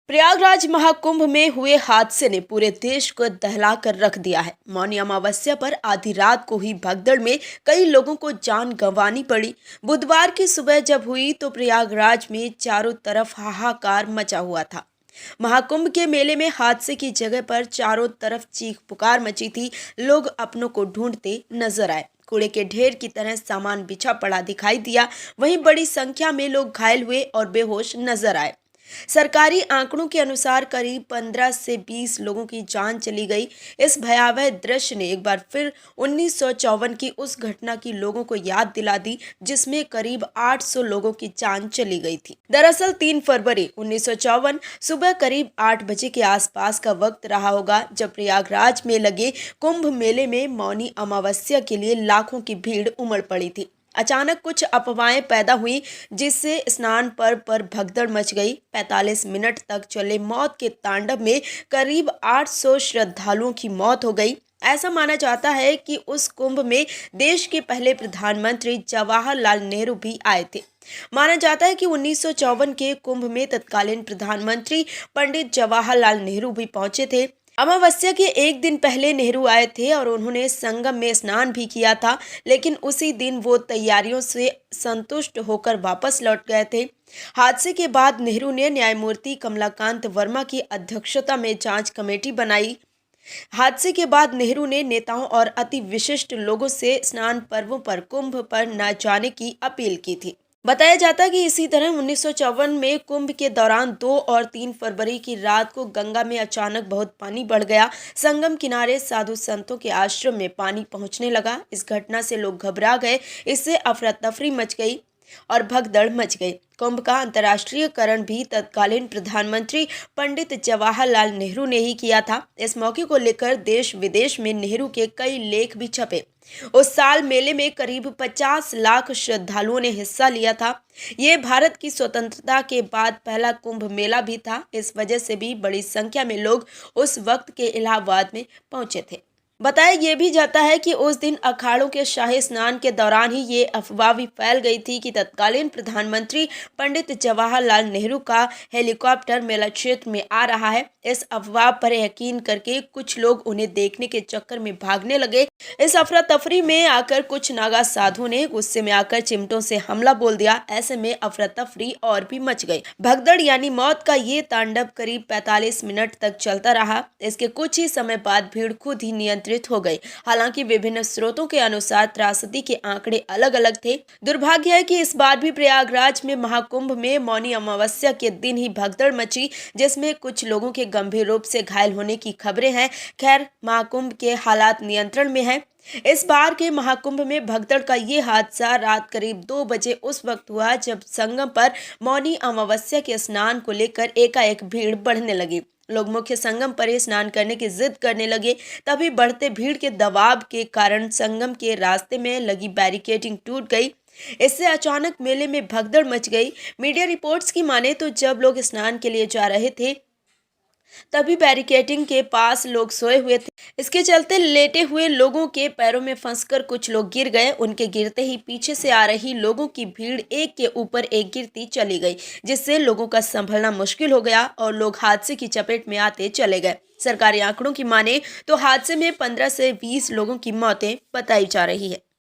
प्रयागराज महाकुंभ में हुए हादसे ने पूरे देश को दहला कर रख दिया है। मौनी अमावस्या पर आधी रात को ही भगदड़ में कई लोगों को जान गंवानी पड़ी। बुधवार की सुबह जब हुई तो प्रयागराज में चारों तरफ हाहाकार मचा हुआ था। महाकुंभ के मेले में हादसे की जगह पर चारों तरफ चीख पुकार मची थी। लोग अपनों को ढूंढते नजर आए। कूड़े के ढेर की तरह सामान बिछा पड़ा दिखाई दिया। वहीं बड़ी संख्या में लोग घायल हुए और बेहोश नजर आए। सरकारी आंकड़ों के अनुसार करीब 15 से 20 लोगों की जान चली गई। इस भयावह दृश्य ने एक बार फिर 1954 की उस घटना की लोगों को याद दिला दी, जिसमें करीब 800 लोगों की जान चली गई थी। दरअसल 3 फरवरी 1954 सुबह करीब 8 बजे के आसपास का वक्त रहा होगा, जब प्रयागराज में लगे कुंभ मेले में मौनी अमावस्या के लिए लाखों की भीड़ उमड़ पड़ी थी। अचानक कुछ अफवाहें पैदा हुई, जिससे स्नान पर्व पर भगदड़ मच गई। 45 मिनट तक चले मौत के तांडव में करीब 800 श्रद्धालुओं की मौत हो गई। ऐसा माना जाता है कि उस कुंभ में देश के पहले प्रधानमंत्री जवाहरलाल नेहरू भी आए थे। माना जाता है कि 1954 के कुंभ में तत्कालीन प्रधानमंत्री पंडित जवाहरलाल नेहरू भी पहुंचे थे। अमावस्या के एक दिन पहले नेहरू आए थे और उन्होंने संगम में स्नान भी किया था, लेकिन उसी दिन वो तैयारियों से संतुष्ट होकर वापस लौट गए थे। हादसे के बाद नेहरू ने न्यायमूर्ति कमलाकांत वर्मा की अध्यक्षता में जांच कमेटी बनाई। हादसे के बाद नेहरू ने नेताओं और अति विशिष्ट लोगों से स्नान पर्वों पर कुंभ पर न जाने की अपील की थी। बताया जाता है कि इसी तरह 1954 में कुंभ के दौरान 2 और 3 फरवरी की रात को गंगा में अचानक बहुत पानी बढ़ गया। संगम किनारे साधु संतों के आश्रम में पानी पहुंचने लगा। इस घटना से लोग घबरा गए। इससे अफरा तफरी मच गई और भगदड़ मच गई। कुंभ का अंतर्राष्ट्रीयकरण भी तत्कालीन प्रधानमंत्री पंडित जवाहरलाल नेहरू ने ही किया था। इस मौके को लेकर देश विदेश में नेहरू के कई लेख भी छपे। उस साल मेले में करीब 50 लाख श्रद्धालुओं ने हिस्सा लिया था। ये भारत की स्वतंत्रता के बाद पहला कुंभ मेला भी था। इस वजह से भी बड़ी संख्या में लोग उस वक्त के इलाहाबाद में पहुंचे थे। बताया ये भी जाता है कि उस दिन अखाड़ों के शाही स्नान के दौरान ही ये अफवाह भी फैल गई थी कि तत्कालीन प्रधानमंत्री पंडित जवाहरलाल नेहरू का हेलीकॉप्टर मेला क्षेत्र में आ रहा है। इस अफवाह पर यकीन करके कुछ लोग उन्हें देखने के चक्कर में भागने लगे। इस अफरा तफरी में आकर कुछ नागा साधुओं ने गुस्से में आकर चिमटों से हमला बोल दिया। ऐसे में अफरा तफरी और भी मच गई। भगदड़ यानी मौत का ये तांडव करीब 45 मिनट तक चलता रहा। इसके कुछ ही समय बाद भीड़ खुद ही नियंत्रित हो गई। हालांकि विभिन्न स्रोतों के अनुसार त्रासदी के आंकड़े अलग अलग थे। दुर्भाग्य है कि इस बार भी प्रयागराज में महाकुंभ में मौनी अमावस्या के दिन ही भगदड़ मची, जिसमें कुछ लोगों के गंभीर रूप से घायल होने की खबरें हैं। खैर, महाकुंभ के हालात नियंत्रण में है। इस बार के महाकुंभ में भगदड़ का ये हादसा रात करीब 2 बजे उस वक्त हुआ जब संगम पर मौनी अमावस्या के स्नान को लेकर एकाएक भीड़ बढ़ने लगी। लोग मुख्य संगम पर ही स्नान करने की जिद करने लगे। तभी बढ़ते भीड़ के दबाव के कारण संगम के रास्ते में लगी बैरिकेडिंग टूट गई। इससे अचानक मेले में भगदड़ मच गई। मीडिया रिपोर्ट्स की माने तो जब लोग स्नान के लिए जा रहे थे तभी बैरिकेडिंग के पास लोग सोए हुए थे। इसके चलते लेटे हुए लोगों के पैरों में फंसकर कुछ लोग गिर गए। उनके गिरते ही पीछे से आ रही लोगों की भीड़ एक के ऊपर एक गिरती चली गई, जिससे लोगों का संभलना मुश्किल हो गया और लोग हादसे की चपेट में आते चले गए। सरकारी आंकड़ों की माने तो हादसे में 15 से 20 लोगों की मौतें बताई जा रही है।